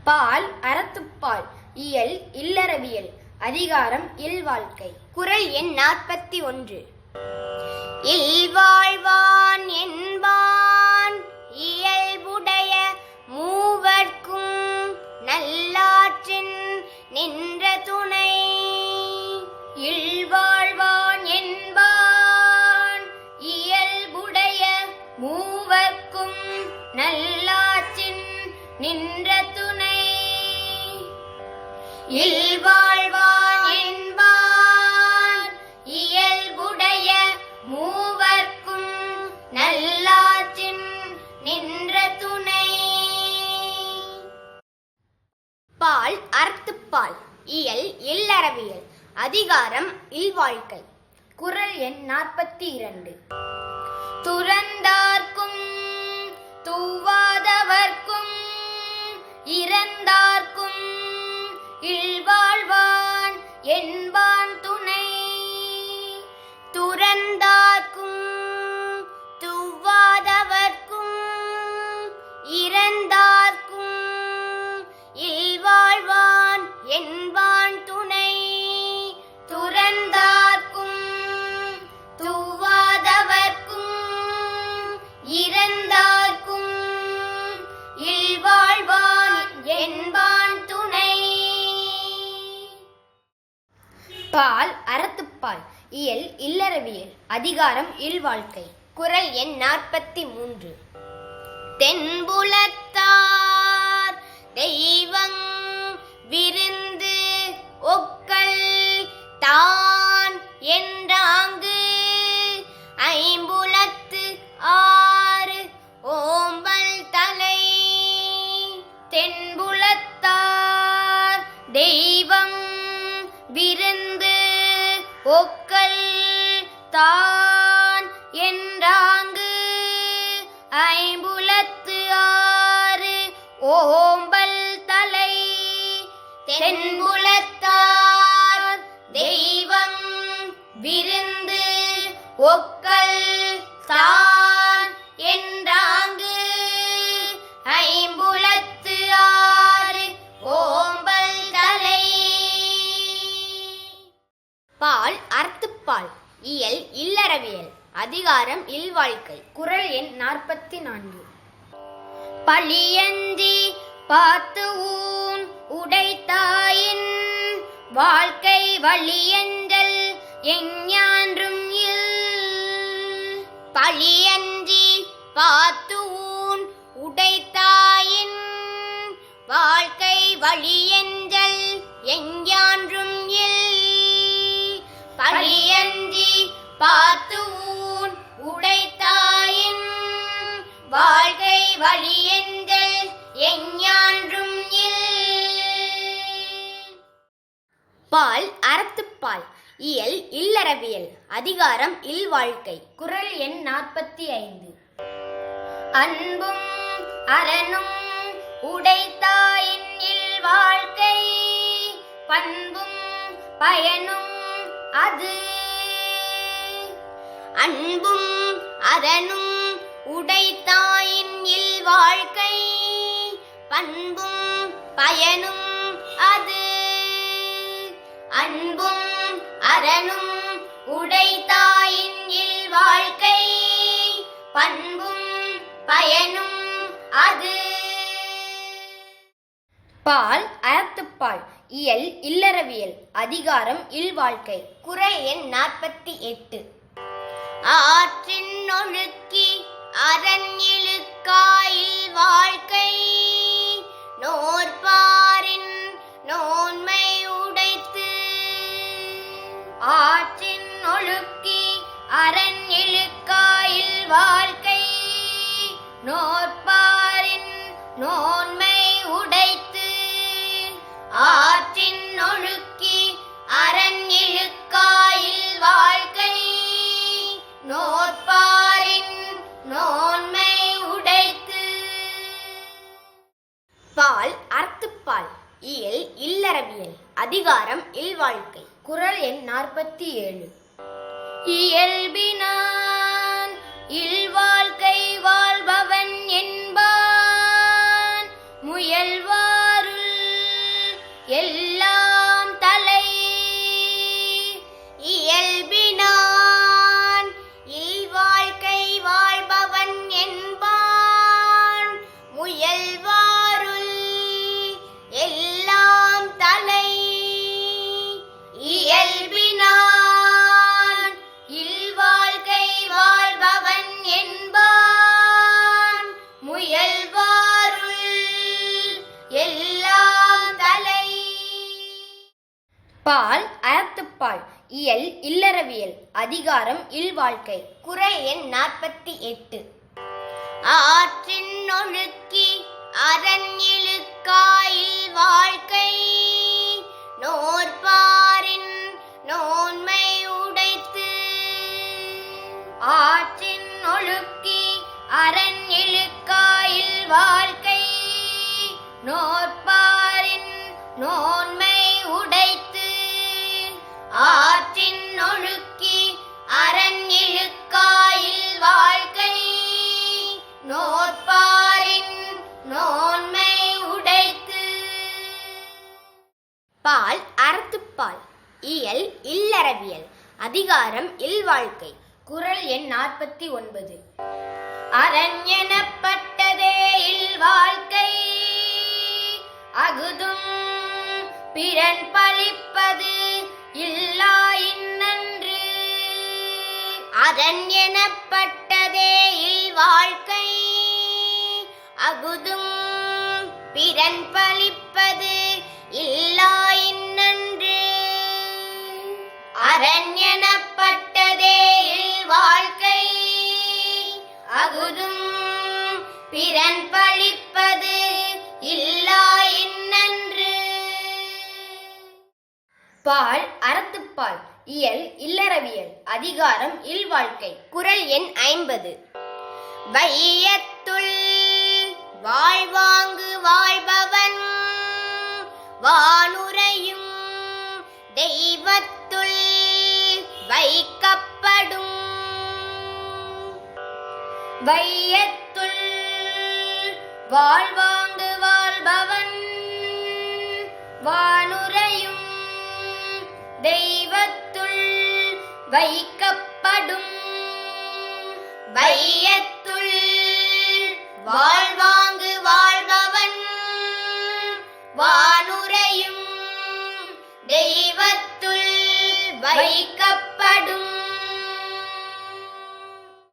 பால் அறத்துப்பால் இயல் இல்லறவியல் அதிகாரம் இல்வாழ்க்கை. குறள் எண் 41. இல்வாழ்வான் என்பான் இயல்புடைய மூவர்க்கும் நல்லாற்றின் நின்ற துணை. இல்வாழ்வான் என்பான் இயல்புடைய மூவர்க்கும் நல்லாற்றின் நின்ற துணை. இல்வாழ்வான் என்பான் இயல்புடைய மூவர்க்கும் நல்லாற்றின் நின்ற துணை. பால் அறத்துப்பால் இயல் இல்லறவியல் அதிகாரம் இல்வாழ்க்கை. குறள் எண் 42. துறந்தார்க்கும் தூவாதவர்க்கும் இறந்தார்க்கும் இல்வாழ்வான் என்பான் துணை. துறந்தார்க்கும் தூவாதவர்க்கும் இறந்தார்க்கும் இல்வாழ்வான் என்பான் துணை. துறந்தார்க்கும் தூவாதவர்க்கும் இறந்தார்க்கும் இல்வாழ்வான் என்பான் துணை. பால் அறத்துப்பால் இயல் இல்லறவியல் அதிகாரம் இல்வாழ்க்கை. குறள் எண் 43. தென்புலத்தார் தெய்வங் விருந்து ஒக்கல் தான் என்றாங்கு ஐம்புலத்து ஆறு ஓம்பல் தலை. தென்புலத்தார் தெய்வம் விருந்து ஒக்கல் தான் என்றாங்கு ஐம்புலத்து ஆறு ஓம்பல் தலை. தென்புலத்தார் தெய்வம் விருந்து ஒக்கல் தான் என்றாங்கு ஐம்புலத்து ஆறு ஓம்பல் தலை. பால் அறத்துப்பால் இயல் இல்லறவியல் அதிகாரம் இல்வாழ்க்கை. குறள் எண் 44. பழியஞ்சி பார்த்து ஊன் உடைத்தாயின் வாழ்க்கை வழியஞ்சல் எஞ்ஞான்றும் இல். பழியஞ்சி பார்த்து ஊன் உடைத்தாயின் வாழ்க்கை வழியஞ்சல் எஞ்ஞான்றும் இல். பழியஞ்சி பார்த்து ஊன் உடைத்தாயின் வாழ்க்கை வழியஞ்சல் எஞ்ஞான்றும் இல். பால் அறத்துப்பால் இயல் இல்லறவியல் அதிகாரம் இல்வாழ்க்கை. குறள் எண் 45. அன்பும் அறனும் உடைத்தாயின் இல்வாழ்க்கை பண்பும் பயனும் அது. அன்பும் அறனும் உடைத்தாயின் இல்வாழ்க்கை பண்பும் பயனும் அது. அன்பும் அறனும் உடைத்தாயின் இல்வாழ்க்கை பண்பும் பயனும் அது. பால் அறத்துப்பால் இயல் இல்லறவியல் அதிகாரம் இல்வாழ்க்கை. குறள் எண் 48. ஆற்றின் ஒழுக்கி அரண் இழுக்காயில் வாழ்க்கை நோற்பாரின் நோன்மை உடைத்து. ஆற்றின் ஒழுக்கி அரண் இழுக்காயில் வாழ்க்கை நோற்பாரின் நோன்மை உடைத்து. ஆற்றின் ஒழுக்கி அரண் இழுக்காயில் வாழ்க்கை நோற்பாரின் நோன்மை உடைத்து. பால் அறத்துப்பால் இயல் இல்லறவியல் அதிகாரம் இல்வாழ்க்கை. குறள் எண் 47. இயல்பினான் இல்வாழ்க்கை வாழ்பவன் என்பான் முயல்வாருள் எல்லாம் தலை இயல்பினான் இல்வாழ்க்கை வாழ்பவன் என்பான் முயல்வாருள் எல்லாம் தலை இயல்பினான் இல்வாழ்க்கை வாழ்பவன் என்பான் முயல்வாருள் எல்லாம் தலை. பால் அறத்துப்பால் இயல் இல்லறவியல் அதிகாரம் இல்வாழ்க்கை குறள் எண் 48. ஆற்றின் ஒழுக்கி அரண் இழுக்காயில் வாழ்க்கை நோற்பாரின் நோன்மை உடைத்து. ஆற்றின் ஒழுக்கி அரண் இழுக்காயில் வாழ்க்கை நோற்பாரின் நோன்மை உடைத்து. ஆற்றின் ஒழுக்கி அரண் இழுக்காயில் வாழ்க்கை நோற்பாரின் நோன்மை உடைத்து. பால் அறத்துப்பால் இயல் இல்லறவியல் அதிகாரம் இல்வாழ்க்கை குறள் எண் 49. அரண் எனப்பட்டதே இல்வாழ்க்கை அகுதும் பிறன் பழிப்பது இல்லாயின்னன்று. அரண் எனப்பட்டதே இல்வாழ்க்கை அகுதும் பிறன் பழிப்பது இல்லாயின்னன்று. அரண் எனப்பட்டதே இல்வாழ்க்கை அகுதும் பிறன் பழிப்பது இல்லாயின்னன்று. பால் அறத்துப்பால் இயல் இல்லறவியல் அதிகாரம் இல்வாழ்க்கை குறள் எண் 50. வையத்துள் வாழ்வாங்கு வாழ்பவன் வானுரையும் தெய்வத்துள் வைக்கப்படும். வையத்துள் வாழ்வாங்கு வாழ்பவன் வானுரையும் தெய்வத்துள் வைக்கப்படும். வையத்துள்